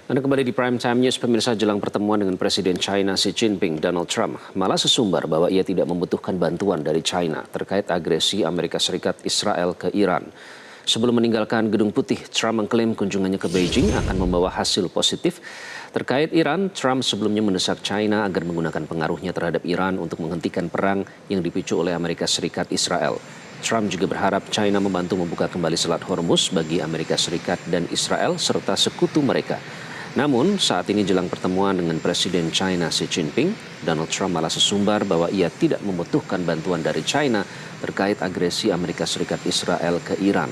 Anda kembali di Prime Time News, pemirsa. Jelang pertemuan dengan Presiden China Xi Jinping, Donald Trump malah sesumbar bahwa ia tidak membutuhkan bantuan dari China terkait agresi Amerika Serikat Israel ke Iran. Sebelum meninggalkan Gedung Putih, Trump mengklaim kunjungannya ke Beijing akan membawa hasil positif. Terkait Iran, Trump sebelumnya mendesak China agar menggunakan pengaruhnya terhadap Iran untuk menghentikan perang yang dipicu oleh Amerika Serikat Israel. Trump juga berharap China membantu membuka kembali Selat Hormuz bagi Amerika Serikat dan Israel serta sekutu mereka. Namun, saat ini jelang pertemuan dengan Presiden China Xi Jinping, Donald Trump malah sesumbar bahwa ia tidak membutuhkan bantuan dari China terkait agresi Amerika Serikat Israel ke Iran.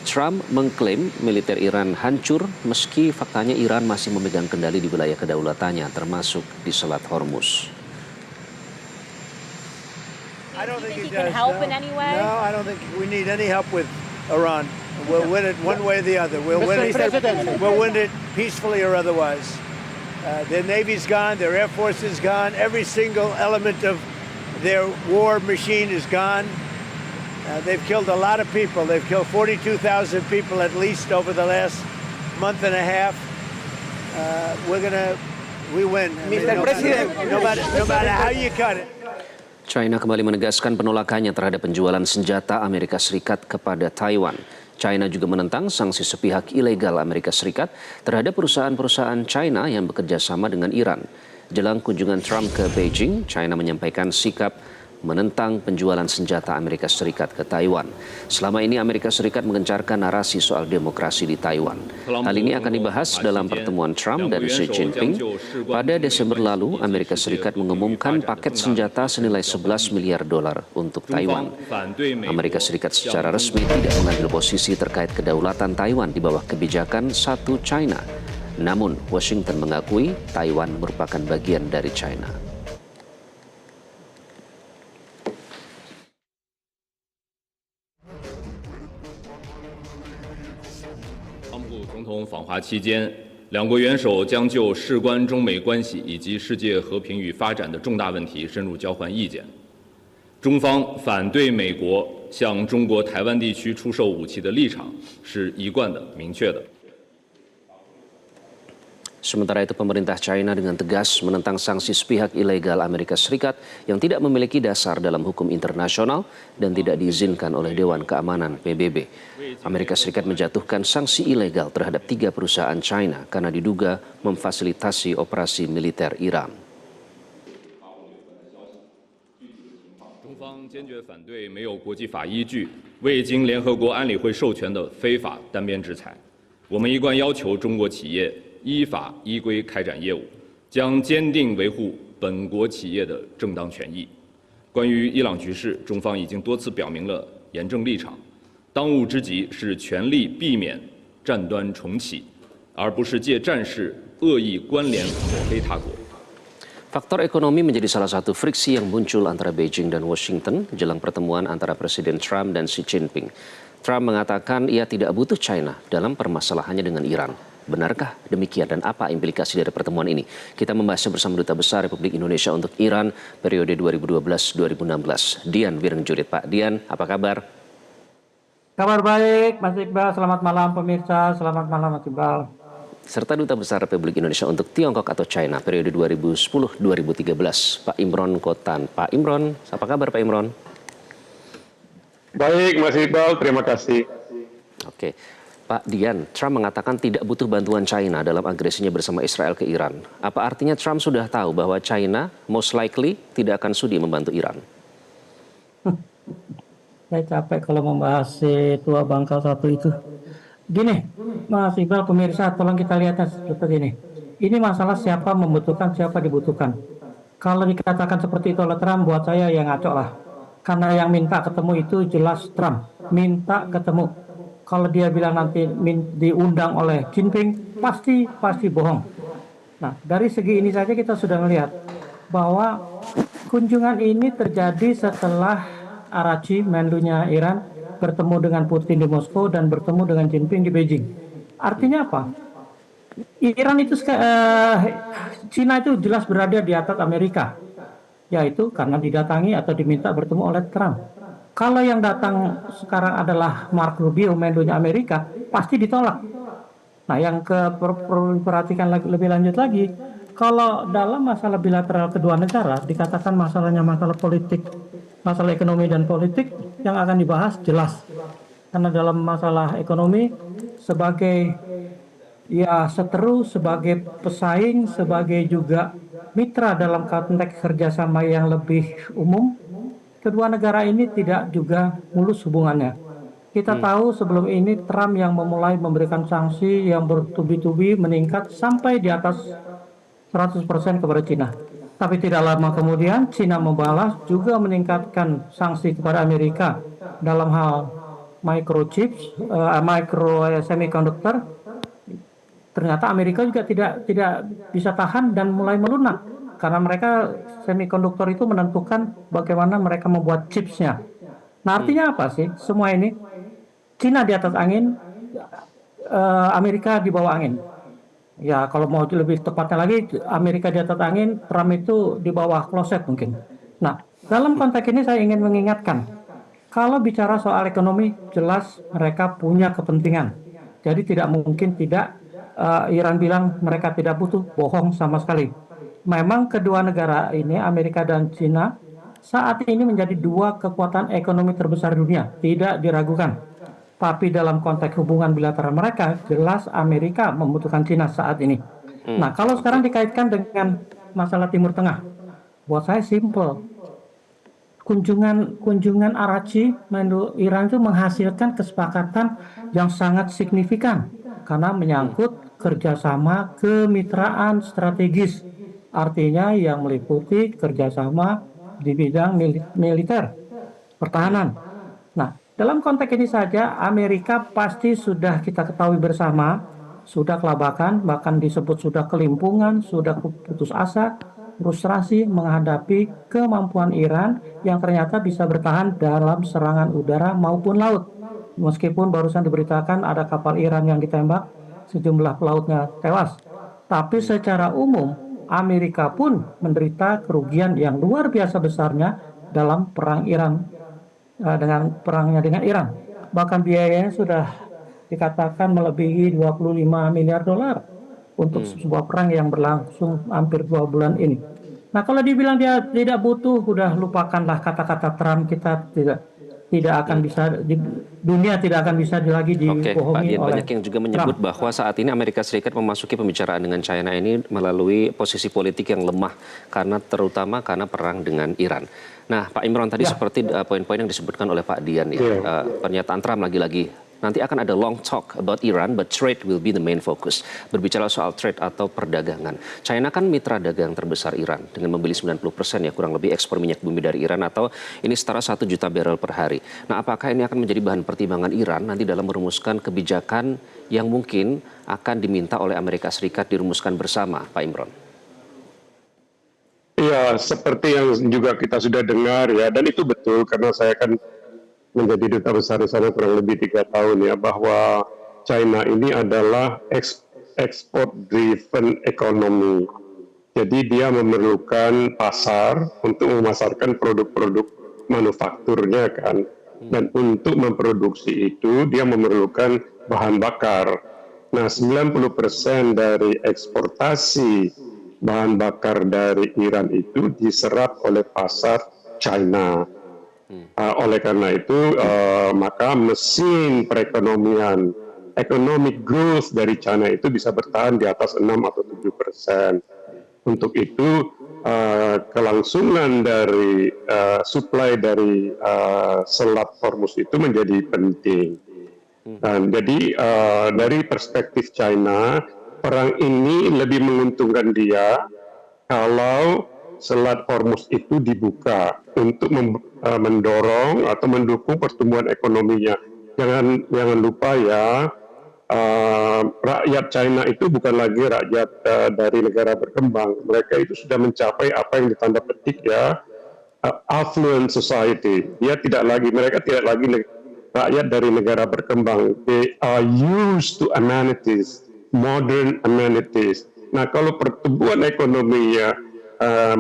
Trump mengklaim militer Iran hancur meski faktanya Iran masih memegang kendali di wilayah kedaulatannya termasuk di Selat Hormuz. I don't think he it does. can help in any way? No, I don't think we need any help with Iran. We'll win it one way or the other. We'll win it peacefully or otherwise. Their Navy's gone, their Air Force is gone, every single element of their war machine is gone. They've killed a lot of people. They've killed 42,000 people at least over the last month and a half. We win. Mr. President, no matter how you cut it. China kembali menegaskan penolakannya terhadap penjualan senjata Amerika Serikat kepada Taiwan. China juga menentang sanksi sepihak ilegal Amerika Serikat terhadap perusahaan-perusahaan China yang bekerja sama dengan Iran. Jelang kunjungan Trump ke Beijing, China menyampaikan sikap menentang penjualan senjata Amerika Serikat ke Taiwan. Selama ini Amerika Serikat mengencarkan narasi soal demokrasi di Taiwan. Hal ini akan dibahas dalam pertemuan Trump dan Xi Jinping. Pada Desember lalu, Amerika Serikat mengumumkan paket senjata senilai 11 miliar dolar untuk Taiwan. Amerika Serikat secara resmi tidak mengambil posisi terkait kedaulatan Taiwan di bawah kebijakan satu China. Namun, Washington mengakui Taiwan merupakan bagian dari China. 总统访华期间，两国元首将就事关中美关系以及世界和平与发展的重大问题深入交换意见。中方反对美国向中国台湾地区出售武器的立场是一贯的、明确的。 Sementara itu, pemerintah China dengan tegas menentang sanksi sepihak ilegal Amerika Serikat yang tidak memiliki dasar dalam hukum internasional dan tidak diizinkan oleh Dewan Keamanan PBB. Amerika Serikat menjatuhkan sanksi ilegal terhadap 3 perusahaan China karena diduga memfasilitasi operasi militer Iran. 中方坚决反对没有国际法依据、未经联合国安理会授权的非法单边制裁。我们一贯要求中国企业 依法依规开展业务，将坚定维护本国企业的正当权益。关于伊朗局势，中方已经多次表明了严正立场。当务之急是全力避免战端重启，而不是借战事恶意关联抹黑他国。 Faktor ekonomi menjadi salah satu friksi yang muncul antara Beijing dan Washington jelang pertemuan antara Presiden Trump dan Xi Jinping. Trump mengatakan ia tidak butuh China dalam permasalahannya dengan Iran. Benarkah demikian dan apa implikasi dari pertemuan ini? Kita membahasnya bersama Duta Besar Republik Indonesia untuk Iran periode 2012-2016, Dian Wirengjurit. Pak Dian, apa kabar? Kabar baik, Mas Iqbal. Selamat malam pemirsa. Selamat malam, Mas Iqbal. Serta Duta Besar Republik Indonesia untuk Tiongkok atau China periode 2010-2013, Pak Imron Kotan. Pak Imron, apa kabar Pak Imron? Baik, Mas Iqbal. Terima kasih. Oke. Pak Dian, Trump mengatakan tidak butuh bantuan China dalam agresinya bersama Israel ke Iran. Apa artinya Trump sudah tahu bahwa China most likely tidak akan sudi membantu Iran? Saya capek kalau membahas tua bangkal satu itu. Gini, Mas Iqbal, pemirsa, tolong kita lihat seperti ini. Ini masalah siapa membutuhkan, siapa dibutuhkan. Kalau dikatakan seperti itu oleh Trump, buat saya yang ngaco lah. Karena yang minta ketemu itu jelas Trump. Minta ketemu. Kalau dia bilang nanti diundang oleh Jinping, pasti bohong. Nah, dari segi ini saja kita sudah melihat bahwa kunjungan ini terjadi setelah Araghchi, Menlunya Iran, bertemu dengan Putin di Moskow dan bertemu dengan Jinping di Beijing. Artinya apa? Iran itu, Cina itu jelas berada di atas Amerika, yaitu karena didatangi atau diminta bertemu oleh Trump. Kalau yang datang sekarang adalah Mark Rubio, Menlunya Amerika, pasti ditolak. Nah, yang perlu diperhatikan lebih lanjut lagi, kalau dalam masalah bilateral kedua negara dikatakan masalahnya masalah politik, masalah ekonomi dan politik yang akan dibahas jelas. Karena dalam masalah ekonomi sebagai ya seteru, sebagai pesaing, sebagai juga mitra dalam konteks kerjasama yang lebih umum, kedua negara ini tidak juga mulus hubungannya. Kita tahu sebelum ini Trump yang memulai memberikan sanksi yang bertubi-tubi meningkat sampai di atas 100% kepada Cina. Tapi tidak lama kemudian Cina membalas juga meningkatkan sanksi kepada Amerika dalam hal microchips, micro semiconductor. Ternyata Amerika juga tidak bisa tahan dan mulai melunak karena mereka semikonduktor itu menentukan bagaimana mereka membuat chipsnya. Nah, artinya apa sih semua ini? Cina di atas angin, Amerika di bawah angin. Ya, kalau mau lebih tepatnya lagi, Amerika di atas angin, Trump itu di bawah kloset mungkin. Nah, dalam konteks ini saya ingin mengingatkan, kalau bicara soal ekonomi, jelas mereka punya kepentingan. Jadi tidak mungkin tidak Iran bilang mereka tidak butuh, bohong sama sekali. Memang kedua negara ini, Amerika dan Cina, saat ini menjadi dua kekuatan ekonomi terbesar dunia, tidak diragukan. Tapi dalam konteks hubungan bilateral mereka, jelas Amerika membutuhkan Cina saat ini. Nah, kalau sekarang dikaitkan dengan masalah Timur Tengah, buat saya simple. Kunjungan Araghchi Menlu Iran itu menghasilkan kesepakatan yang sangat signifikan karena menyangkut kerjasama kemitraan strategis. Artinya yang meliputi kerjasama di bidang militer, pertahanan. Nah, dalam konteks ini saja, Amerika pasti sudah kita ketahui bersama, sudah kelabakan, bahkan disebut sudah kelimpungan, sudah putus asa, frustrasi menghadapi kemampuan Iran yang ternyata bisa bertahan dalam serangan udara maupun laut. Meskipun barusan diberitakan ada kapal Iran yang ditembak, sejumlah pelautnya tewas. Tapi secara umum, Amerika pun menderita kerugian yang luar biasa besarnya dalam perang Iran dengan perangnya dengan Iran. Bahkan biayanya sudah dikatakan melebihi 25 miliar dolar untuk sebuah perang yang berlangsung hampir 2 bulan ini. Nah, kalau dibilang dia tidak butuh, udah lupakanlah kata-kata Trump. Kita tidak akan bisa, dunia tidak akan bisa lagi dibohongi Pak Dian, oleh banyak yang juga menyebut Trump. bahwa saat ini Amerika Serikat memasuki pembicaraan dengan China ini melalui posisi politik yang lemah terutama karena perang dengan Iran. Nah, Pak Imron tadi seperti poin-poin yang disebutkan oleh Pak Dian ya, pernyataan Trump lagi-lagi. Nanti akan ada long talk about Iran, but trade will be the main focus. Berbicara soal trade atau perdagangan. China kan mitra dagang terbesar Iran dengan membeli 90% ya kurang lebih ekspor minyak bumi dari Iran atau ini setara 1 juta barrel per hari. Nah, apakah ini akan menjadi bahan pertimbangan Iran nanti dalam merumuskan kebijakan yang mungkin akan diminta oleh Amerika Serikat dirumuskan bersama, Pak Imron? Ya, seperti yang juga kita sudah dengar ya, dan itu betul karena saya kan menjadi duta besar di sana kurang lebih 3 tahun ya, bahwa China ini adalah export driven economy. Jadi dia memerlukan pasar untuk memasarkan produk-produk manufakturnya kan. Dan untuk memproduksi itu dia memerlukan bahan bakar. Nah, 90% dari eksportasi bahan bakar dari Iran itu diserap oleh pasar China. Oleh karena itu, maka mesin perekonomian, economic growth dari China itu bisa bertahan di atas 6 atau 7%. Untuk itu, kelangsungan dari supply dari Selat Hormuz itu menjadi penting. Dan jadi dari perspektif China, perang ini lebih menguntungkan dia kalau Selat Hormuz itu dibuka untuk mendorong atau mendukung pertumbuhan ekonominya. Jangan lupa ya, rakyat China itu bukan lagi rakyat dari negara berkembang. Mereka itu sudah mencapai apa yang ditanda petik ya, affluent society. Mereka tidak lagi rakyat dari negara berkembang. They are used to amenities, modern amenities. Nah, kalau pertumbuhan ekonominya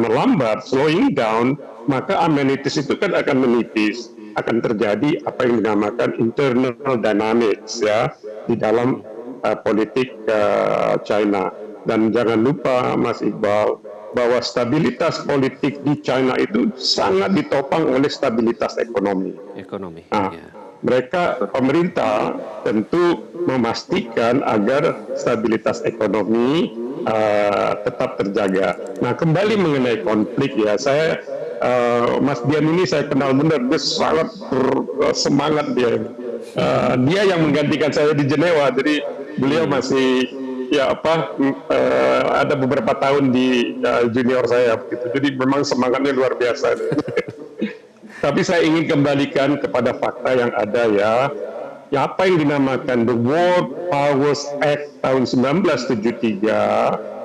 melambat, slowing down, maka amenities itu kan akan menipis, akan terjadi apa yang dinamakan internal dynamics ya di dalam politik China. Dan jangan lupa Mas Iqbal, bahwa stabilitas politik di China itu sangat ditopang oleh stabilitas ekonomi. Nah, mereka, pemerintah tentu memastikan agar stabilitas ekonomi tetap terjaga. Nah, kembali mengenai konflik ya, Mas Dian ini saya kenal benar, dia sangat semangat dia. Dia yang menggantikan saya di Jenewa, jadi beliau masih ada beberapa tahun di junior saya begitu. Jadi memang semangatnya luar biasa. Tapi saya ingin kembalikan kepada fakta yang ada ya. Apa yang dinamakan the World Powers Act tahun 1973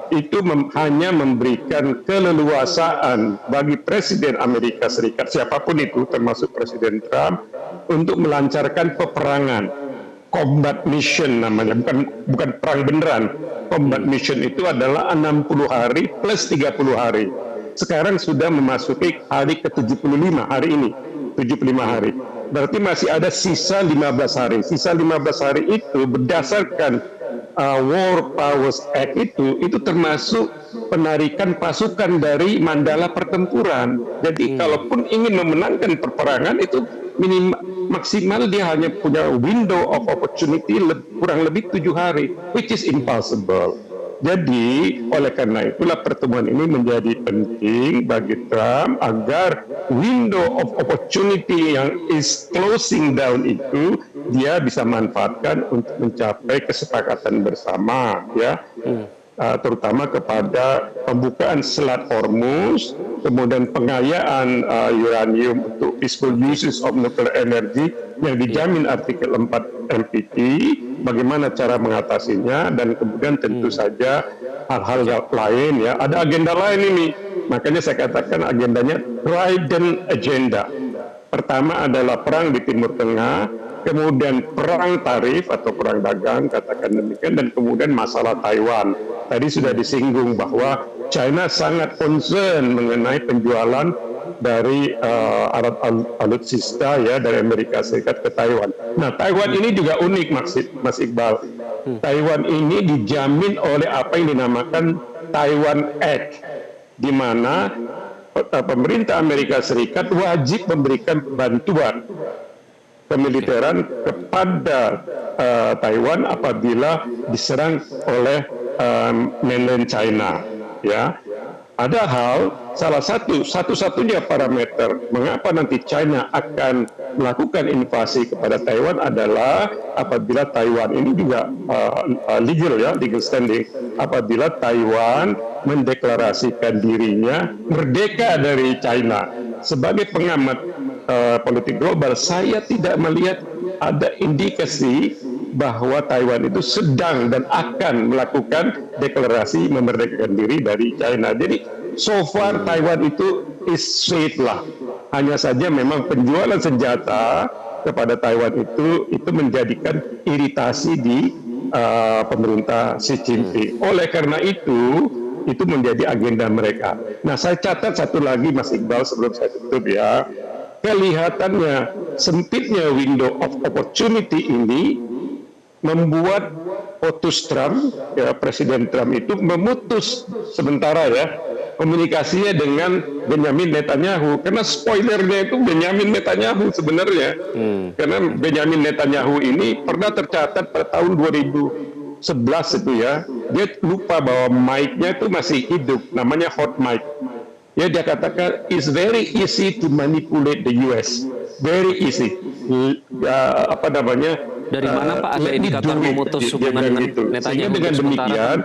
itu hanya memberikan keleluasaan bagi Presiden Amerika Serikat, siapapun itu termasuk Presiden Trump, untuk melancarkan peperangan. Combat mission namanya, bukan perang beneran. Combat mission itu adalah 60 hari plus 30 hari. Sekarang sudah memasuki hari ke-75 hari ini, 75 hari. Berarti masih ada sisa 15 hari. Sisa 15 hari itu berdasarkan War Powers Act itu termasuk penarikan pasukan dari mandala pertempuran. Jadi kalaupun ingin memenangkan peperangan itu maksimal dia hanya punya window of opportunity kurang lebih 7 hari, which is impossible. Jadi oleh karena itulah pertemuan ini menjadi penting bagi Trump agar window of opportunity yang is closing down itu dia bisa manfaatkan untuk mencapai kesepakatan bersama ya. Terutama kepada pembukaan Selat Hormuz, kemudian pengayaan uranium untuk peaceful uses of nuclear energy yang dijamin artikel 4 NPT, bagaimana cara mengatasinya, dan kemudian tentu saja hal-hal lain ya. Ada agenda lain ini, makanya saya katakan agendanya Trident Agenda. Pertama adalah perang di Timur Tengah, kemudian perang tarif atau perang dagang, katakan demikian, dan kemudian masalah Taiwan. Tadi sudah disinggung bahwa China sangat concern mengenai penjualan dari alat alutsista ya dari Amerika Serikat ke Taiwan. Nah, Taiwan ini juga unik Mas Iqbal. Taiwan ini dijamin oleh apa yang dinamakan Taiwan Act, di mana pemerintah Amerika Serikat wajib memberikan bantuan kemiliteran kepada Taiwan apabila diserang oleh mainland China ya. Padahal salah satu-satunya parameter mengapa nanti China akan melakukan invasi kepada Taiwan adalah apabila Taiwan ini juga legal standing, apabila Taiwan mendeklarasikan dirinya merdeka dari China. Sebagai pengamat politik global, saya tidak melihat ada indikasi bahwa Taiwan itu sedang dan akan melakukan deklarasi memerdekakan diri dari China. Jadi so far Taiwan itu is safe lah. Hanya saja memang penjualan senjata kepada Taiwan itu menjadikan iritasi di pemerintah Xi Jinping. Oleh karena itu menjadi agenda mereka. Nah, saya catat satu lagi Mas Iqbal sebelum saya tutup ya. Kelihatannya sempitnya window of opportunity ini membuat Trump, ya, Presiden Trump itu memutus sementara ya komunikasinya dengan Benjamin Netanyahu, karena spoilernya itu Benjamin Netanyahu sebenarnya. Karena Benjamin Netanyahu ini pernah tercatat pada tahun 2011 itu ya, dia lupa bahwa mic-nya itu masih hidup, namanya hot mic. Ya, dia katakan it's very easy to manipulate the US, very easy. Dari mana Pak ada indikator memutus hubungan dengan Netanyahu? Sehingga dengan demikian,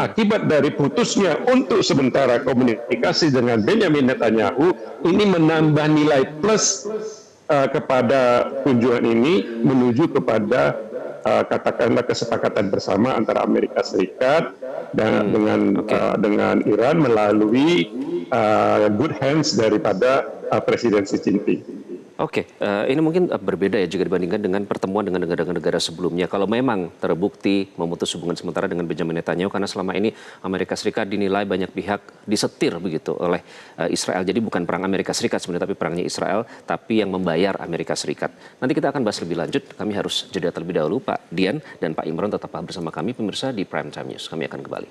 akibat dari putusnya untuk sementara komunikasi dengan Benjamin Netanyahu, ini menambah nilai plus kepada kunjungan ini menuju kepada katakanlah kesepakatan bersama antara Amerika Serikat dan dengan Iran melalui good hands daripada Presiden Xi Jinping. Oke, ini mungkin berbeda ya jika dibandingkan dengan pertemuan dengan negara-negara sebelumnya. Kalau memang terbukti memutus hubungan sementara dengan Benjamin Netanyahu, karena selama ini Amerika Serikat dinilai banyak pihak disetir begitu oleh Israel. Jadi bukan perang Amerika Serikat sebenarnya, tapi perangnya Israel, tapi yang membayar Amerika Serikat. Nanti kita akan bahas lebih lanjut. Kami harus jeda terlebih dahulu. Pak Dian dan Pak Imron tetaplah bersama kami, pemirsa di Prime Time News. Kami akan kembali.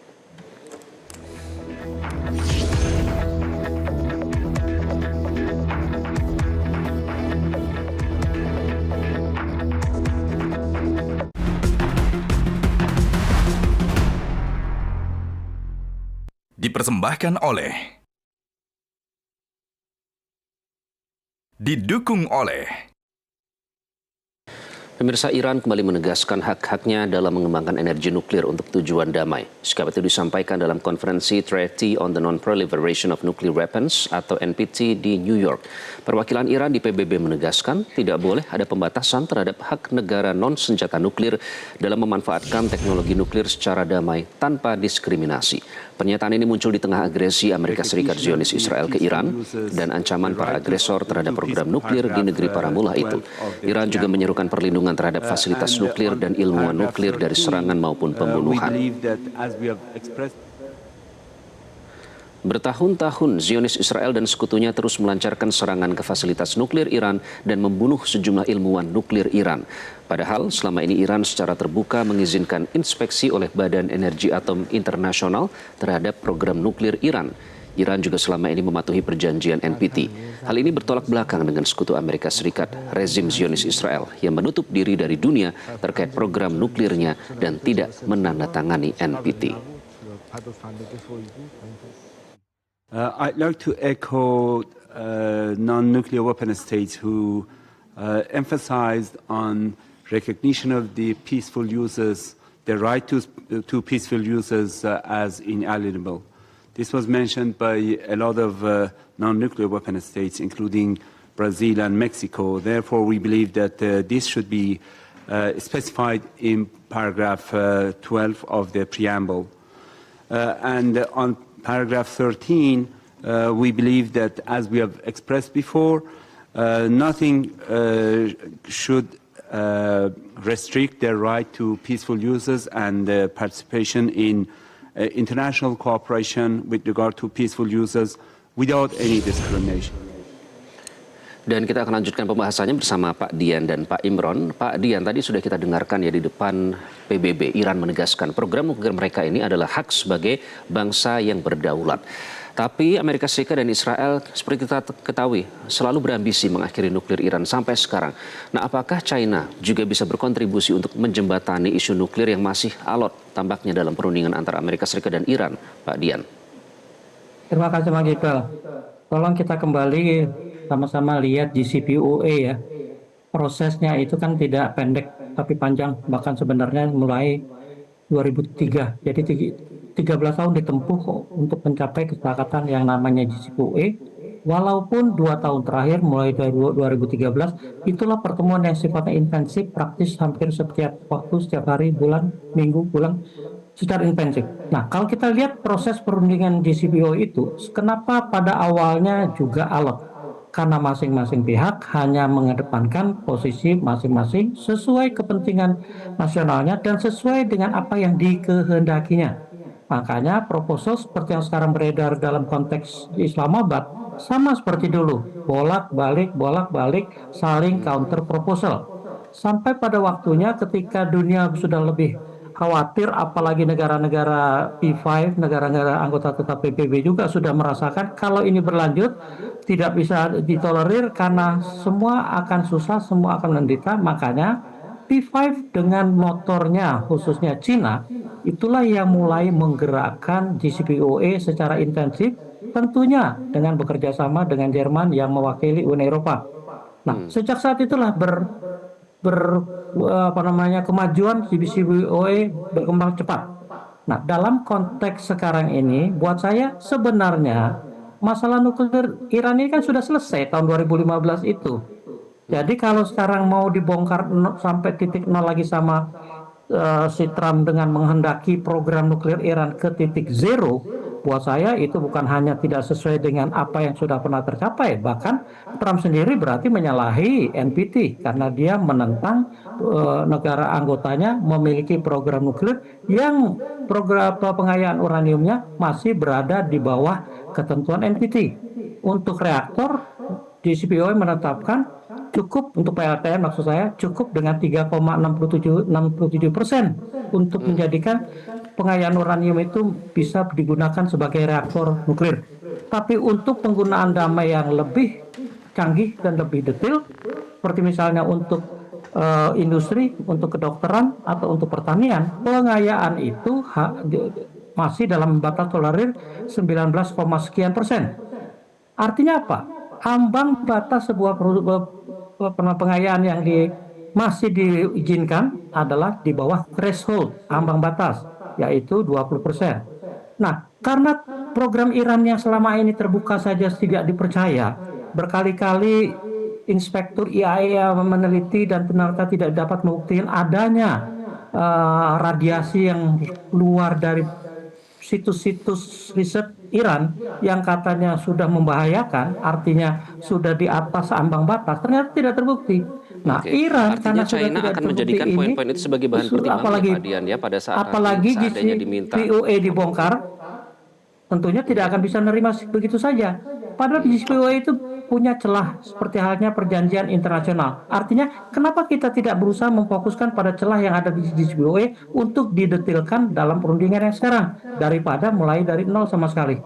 Dipersembahkan oleh, didukung oleh Pemirsa, Iran kembali menegaskan hak-haknya dalam mengembangkan energi nuklir untuk tujuan damai. Sikap itu disampaikan dalam konferensi Treaty on the Non-Proliferation of Nuclear Weapons atau NPT di New York. Perwakilan Iran di PBB menegaskan tidak boleh ada pembatasan terhadap hak negara non-senjata nuklir dalam memanfaatkan teknologi nuklir secara damai tanpa diskriminasi. Pernyataan ini muncul di tengah agresi Amerika Serikat Zionis Israel ke Iran dan ancaman para agresor terhadap program nuklir di negeri para mullah itu. Iran juga menyerukan perlindungan terhadap fasilitas nuklir dan ilmuwan nuklir dari serangan maupun pembunuhan. Bertahun-tahun Zionis Israel dan sekutunya terus melancarkan serangan ke fasilitas nuklir Iran dan membunuh sejumlah ilmuwan nuklir Iran. Padahal selama ini Iran secara terbuka mengizinkan inspeksi oleh Badan Energi Atom Internasional terhadap program nuklir Iran. Iran juga selama ini mematuhi perjanjian NPT. Hal ini bertolak belakang dengan sekutu Amerika Serikat, rezim Zionis Israel, yang menutup diri dari dunia terkait program nuklirnya dan tidak menandatangani NPT. I'd like to echo non-nuclear weapon states who emphasized on recognition of the peaceful users, the right to peaceful users as inalienable. This was mentioned by a lot of non-nuclear weapon states, including Brazil and Mexico. Therefore, we believe that this should be specified in paragraph 12 of the preamble. And on paragraph 13, we believe that, as we have expressed before, nothing should restrict their right to peaceful users and participation in international cooperation with regard to peaceful users without any discrimination. Dan kita akan lanjutkan pembahasannya bersama Pak Dian dan Pak Imron. Pak Dian, tadi sudah kita dengarkan ya di depan PBB, Iran menegaskan program nuklir mereka ini adalah hak sebagai bangsa yang berdaulat. Tapi Amerika Serikat dan Israel seperti kita ketahui selalu berambisi mengakhiri nuklir Iran sampai sekarang. Nah, apakah China juga bisa berkontribusi untuk menjembatani isu nuklir yang masih alot tampaknya dalam perundingan antara Amerika Serikat dan Iran, Pak Dian? Terima kasih Mas Iqbal. Tolong kita kembali sama-sama lihat JCPOA ya. Prosesnya itu kan tidak pendek tapi panjang, bahkan sebenarnya mulai 2003. Jadi 13 tahun ditempuh untuk mencapai kesepakatan yang namanya JCPOA. Walaupun 2 tahun terakhir mulai dari 2013 itulah pertemuan yang sifatnya intensif, praktis hampir setiap waktu, setiap hari, bulan, minggu, bulan secara intensif. Nah, kalau kita lihat proses perundingan JCPOA itu, kenapa pada awalnya juga alot? Karena masing-masing pihak hanya mengedepankan posisi masing-masing sesuai kepentingan nasionalnya dan sesuai dengan apa yang dikehendakinya. Makanya proposal seperti yang sekarang beredar dalam konteks Islamabad sama seperti dulu, bolak-balik saling counter proposal. Sampai pada waktunya ketika dunia sudah lebih khawatir, apalagi negara-negara P5, negara-negara anggota tetap PBB juga sudah merasakan kalau ini berlanjut tidak bisa ditolerir karena semua akan susah, semua akan menderita. Makanya P5 dengan motornya khususnya Cina itulah yang mulai menggerakkan JCPOA secara intensif, tentunya dengan bekerja sama dengan Jerman yang mewakili Uni Eropa. Nah, sejak saat itulah kemajuan JCPOA berkembang cepat. Nah, dalam konteks sekarang ini, buat saya sebenarnya masalah nuklir Iran ini kan sudah selesai tahun 2015 itu. Jadi kalau sekarang mau dibongkar sampai titik nol lagi sama si Trump dengan menghendaki program nuklir Iran ke titik zero, buat saya itu bukan hanya tidak sesuai dengan apa yang sudah pernah tercapai, bahkan Trump sendiri berarti menyalahi NPT karena dia menentang negara anggotanya memiliki program nuklir yang program pengayaan uraniumnya masih berada di bawah ketentuan NPT. Untuk reaktor, JCPOA menetapkan cukup untuk PLTN maksud saya cukup dengan 3,67% untuk menjadikan pengayaan uranium itu bisa digunakan sebagai reaktor nuklir. Tapi untuk penggunaan damai yang lebih canggih dan lebih detail, seperti misalnya untuk industri, untuk kedokteran atau untuk pertanian, pengayaan itu masih dalam batas tolerir 19, sekian persen. Artinya apa? Ambang batas sebuah pengayaan yang masih diizinkan adalah di bawah threshold ambang batas, yaitu 20%. Nah, karena program Iran yang selama ini terbuka saja tidak dipercaya, berkali-kali inspektur IAEA meneliti dan ternyata tidak dapat membuktikan adanya radiasi yang keluar dari situs-situs riset Iran yang katanya sudah membahayakan, artinya sudah di atas ambang batas, ternyata tidak terbukti. Nah, Iran artinya karena sudah China tidak akan terbukti menjadikan ini, poin-poin itu sebagai bahan pertimbangan apalagi, ya, Pak Dian, ya pada saat apalagi nanti seandainya diminta. JCPOA dibongkar, tentunya tidak akan bisa menerima begitu saja. Padahal JCPOA itu punya celah seperti halnya perjanjian internasional. Artinya, kenapa kita tidak berusaha memfokuskan pada celah yang ada di JCPOA untuk didetilkan dalam perundingan yang sekarang daripada mulai dari nol sama sekali.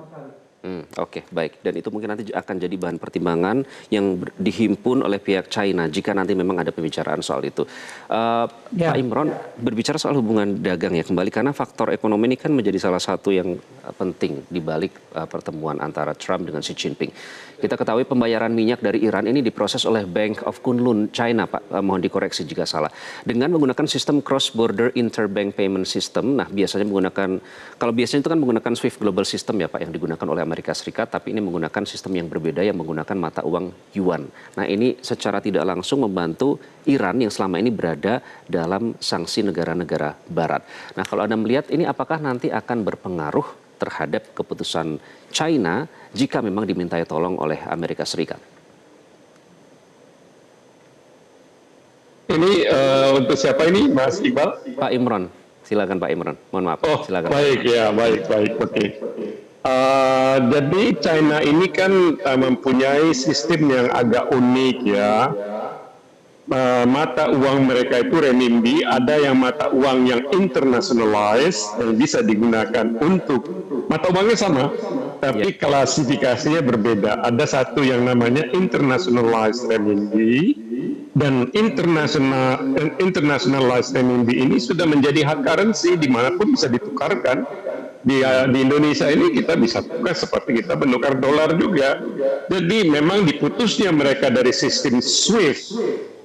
Oke, baik. Dan itu mungkin nanti akan jadi bahan pertimbangan yang dihimpun oleh pihak China jika nanti memang ada pembicaraan soal itu. Ya. Pak Imron, berbicara soal hubungan dagang ya kembali, karena faktor ekonomi ini kan menjadi salah satu yang penting di balik pertemuan antara Trump dengan Xi Jinping. Kita ketahui pembayaran minyak dari Iran ini diproses oleh Bank of Kunlun China, Pak. Mohon dikoreksi jika salah. Dengan menggunakan sistem cross border interbank payment system. Nah, biasanya kalau biasanya itu kan menggunakan SWIFT Global System ya, Pak, yang digunakan oleh Amerika Serikat, tapi ini menggunakan sistem yang berbeda yang menggunakan mata uang yuan. Nah, ini secara tidak langsung membantu Iran yang selama ini berada dalam sanksi negara-negara barat. Nah, kalau Anda melihat ini apakah nanti akan berpengaruh terhadap keputusan China jika memang dimintai tolong oleh Amerika Serikat? Ini untuk siapa ini, Mas Iqbal? Pak Imron, silakan Pak Imron. Mohon maaf. Oh, silakan. baik ya, baik, oke. Jadi China ini kan mempunyai sistem yang agak unik ya. Mata uang mereka itu renminbi, ada yang mata uang yang internationalized yang bisa digunakan untuk mata uangnya sama, tapi klasifikasinya berbeda. Ada satu yang namanya internationalized renminbi, dan internationalized renminbi ini sudah menjadi hard currency dimanapun bisa ditukarkan. Di Indonesia ini kita bisa tukar seperti kita menukar dolar juga. Jadi memang diputusnya mereka dari sistem SWIFT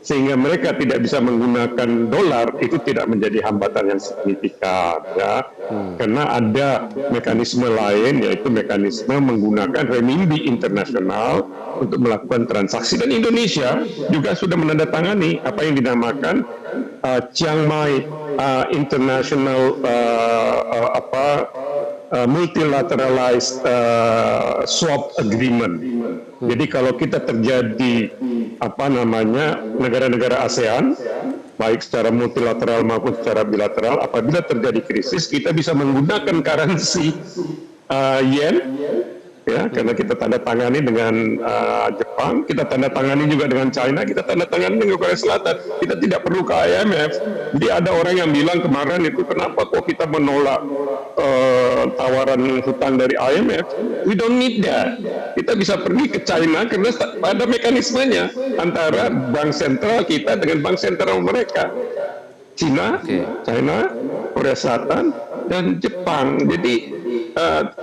sehingga mereka tidak bisa menggunakan dolar itu tidak menjadi hambatan yang signifikan ya. Karena ada mekanisme lain yaitu mekanisme menggunakan renminbi internasional untuk melakukan transaksi, dan Indonesia juga sudah menandatangani apa yang dinamakan Chiang Mai International Multilateralized Swap Agreement. Jadi kalau kita terjadi negara-negara ASEAN baik secara multilateral maupun secara bilateral, apabila terjadi krisis kita bisa menggunakan currency yen ya, karena kita tanda tangani dengan Jepang, kita tanda tangani juga dengan China, kita tanda tangani dengan Korea Selatan. Kita tidak perlu ke IMF. Jadi ada orang yang bilang kemarin itu kenapa kok kita menolak tawaran hutang dari IMF? We don't need that. Kita bisa pergi ke China karena ada mekanismenya antara bank sentral kita dengan bank sentral mereka. China, Korea Selatan, dan Jepang. Jadi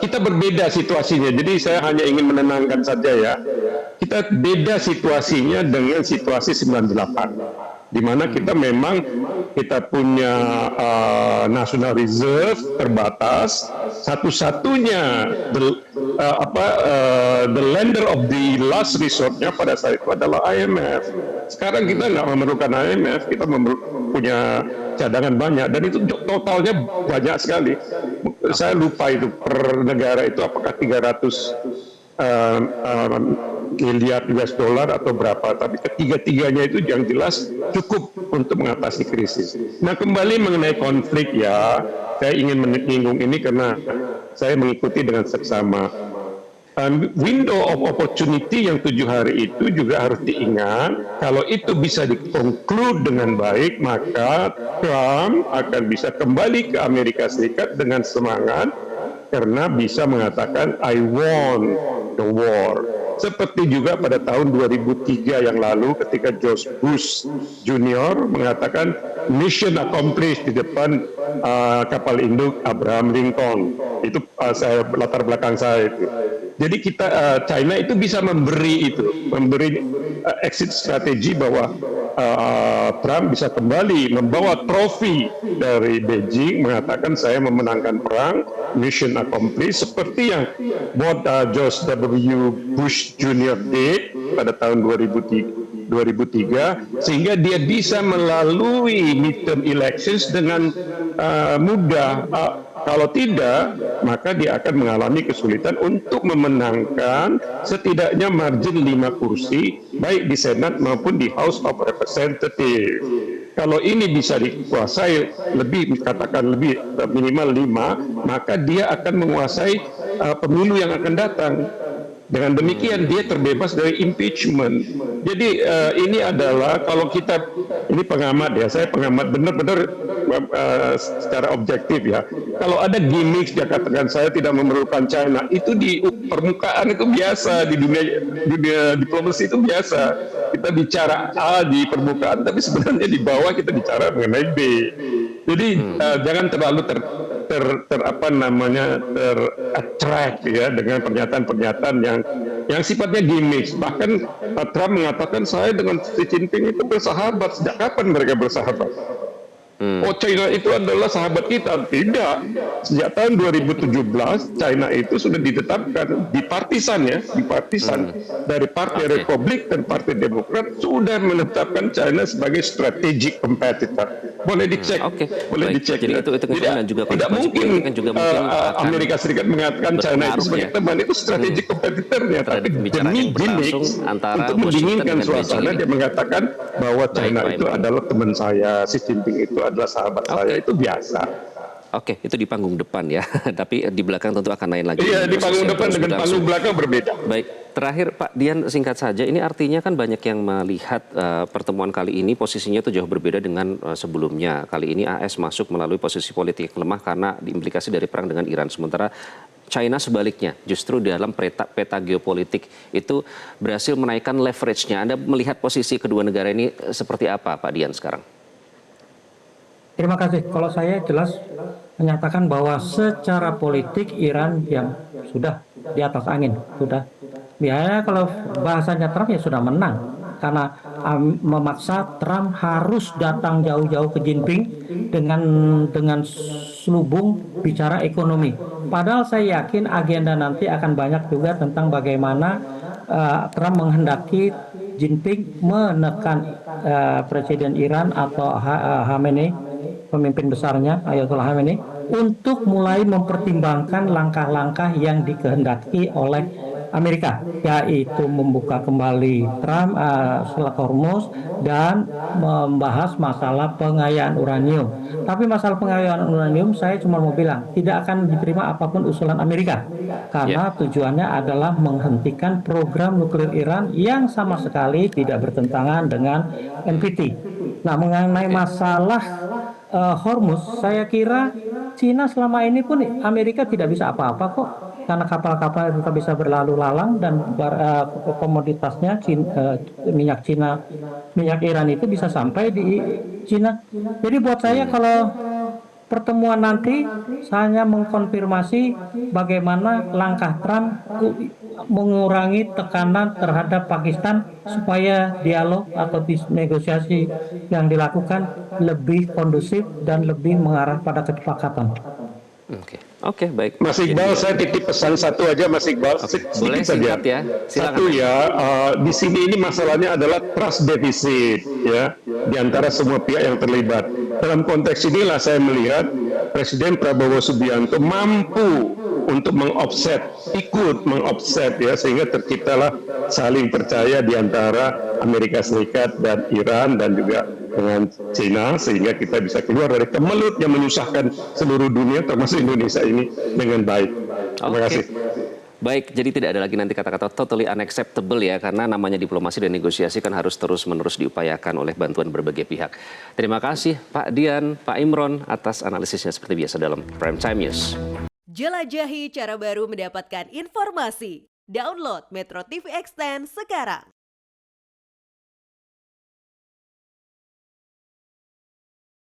kita berbeda situasinya. Jadi saya hanya ingin menenangkan saja ya. Kita beda situasinya dengan situasi 98. Di mana kita memang punya national reserve terbatas. Satu-satunya the lender of the last resort-nya pada saat itu adalah IMF. Sekarang kita nggak memerlukan IMF, kita punya cadangan banyak dan itu totalnya banyak sekali. Saya lupa itu per negara itu apakah 300 miliar US dollar atau berapa, tapi ketiga-tiganya itu yang jelas cukup untuk mengatasi krisis. Nah, kembali mengenai konflik ya, saya ingin menyinggung ini karena saya mengikuti dengan seksama. Window of opportunity yang 7 hari itu juga harus diingat, kalau itu bisa dikonklude dengan baik, maka Trump akan bisa kembali ke Amerika Serikat dengan semangat karena bisa mengatakan I won the war. Seperti juga pada tahun 2003 yang lalu ketika George Bush Junior mengatakan mission accomplished di depan kapal induk Abraham Lincoln. Itu saya latar belakang saya itu. Jadi China itu bisa memberi exit strategi bahwa Trump bisa kembali membawa trofi dari Beijing mengatakan saya memenangkan perang, mission accomplished, seperti yang George W. Bush Junior did pada tahun 2003, sehingga dia bisa melalui midterm elections dengan mudah. Kalau tidak, maka dia akan mengalami kesulitan untuk memenangkan setidaknya margin 5 kursi, baik di Senat maupun di House of Representatives. Kalau ini bisa dikuasai katakan lebih minimal 5, maka dia akan menguasai pemilu yang akan datang. Dengan demikian dia terbebas dari impeachment. Jadi ini adalah kalau kita, ini pengamat ya, saya pengamat benar-benar secara objektif ya. Kalau ada gimmick dia katakan saya tidak memerlukan China, itu di permukaan itu biasa, di dunia diplomasi itu biasa. Kita bicara A di permukaan, tapi sebenarnya di bawah kita bicara mengenai B. Jadi jangan terlalu ter-attract ya dengan pernyataan-pernyataan yang sifatnya gimmick. Bahkan Trump mengatakan saya dengan Xi Jinping itu bersahabat. Sejak kapan mereka bersahabat? Oh, China itu adalah sahabat kita. Tidak. Sejak tahun 2017 China itu sudah ditetapkan di partisan dari Partai Republik dan Partai Demokrat sudah menetapkan China sebagai strategic competitor. Boleh dicek. Boleh dicek. Jadi itu tidak mungkin Amerika Serikat mengatakan China itu sebagai teman, itu strategic competitornya, tapi demi gimmick untuk mendinginkan suasana dia mengatakan bahwa China itu adalah teman saya, Xi Jinping itu adalah sahabat saya, itu biasa. Oke, itu di panggung depan ya, tapi di belakang tentu akan lain lagi. Iya, di panggung depan dengan panggung belakang berbeda. Baik, terakhir Pak Dian singkat saja, ini artinya kan banyak yang melihat pertemuan kali ini posisinya itu jauh berbeda dengan sebelumnya. Kali ini AS masuk melalui posisi politik yang lemah karena diimplikasi dari perang dengan Iran. Sementara China sebaliknya, justru dalam peta geopolitik itu berhasil menaikkan leverage-nya. Anda melihat posisi kedua negara ini seperti apa Pak Dian sekarang? Terima kasih. Kalau saya jelas menyatakan bahwa secara politik Iran yang sudah di atas angin, sudah. Ya kalau bahasanya Trump ya sudah menang karena memaksa Trump harus datang jauh-jauh ke Jinping dengan selubung bicara ekonomi. Padahal saya yakin agenda nanti akan banyak juga tentang bagaimana Trump menghendaki Jinping menekan Presiden Iran atau Khamenei, pemimpin besarnya Ayatollah Khamenei, untuk mulai mempertimbangkan langkah-langkah yang dikehendaki oleh Amerika, yaitu membuka kembali Selat Hormuz dan membahas masalah pengayaan uranium. Tapi masalah pengayaan uranium saya cuma mau bilang tidak akan diterima apapun usulan Amerika karena tujuannya adalah menghentikan program nuklir Iran yang sama sekali tidak bertentangan dengan NPT. Nah, mengenai masalah Hormuz, saya kira Cina selama ini pun Amerika tidak bisa apa-apa kok, karena kapal-kapal tetap bisa berlalu lalang dan komoditasnya minyak Iran itu bisa sampai di Cina. Jadi buat saya kalau pertemuan nanti hanya mengkonfirmasi bagaimana langkah Trump mengurangi tekanan terhadap Pakistan supaya dialog atau negosiasi yang dilakukan lebih kondusif dan lebih mengarah pada kesepakatan. Oke. Oke, baik. Mas Iqbal, saya titip pesan satu aja, Mas Iqbal. Boleh singkat ya. Silakan. Satu ya, di sini ini masalahnya adalah trust deficit ya di antara semua pihak yang terlibat. Dalam konteks inilah saya melihat Presiden Prabowo Subianto mampu untuk ikut mengoffset ya, sehingga terciptalah saling percaya di antara Amerika Serikat dan Iran dan juga dengan China, sehingga kita bisa keluar dari kemelut yang menyusahkan seluruh dunia termasuk Indonesia ini dengan baik. Terima kasih. Baik, jadi tidak ada lagi nanti kata-kata totally unacceptable ya, karena namanya diplomasi dan negosiasi kan harus terus-menerus diupayakan oleh bantuan berbagai pihak. Terima kasih Pak Dian, Pak Imron atas analisisnya seperti biasa dalam Prime Time News. Jelajahi cara baru mendapatkan informasi. Download Metro TV Extend sekarang.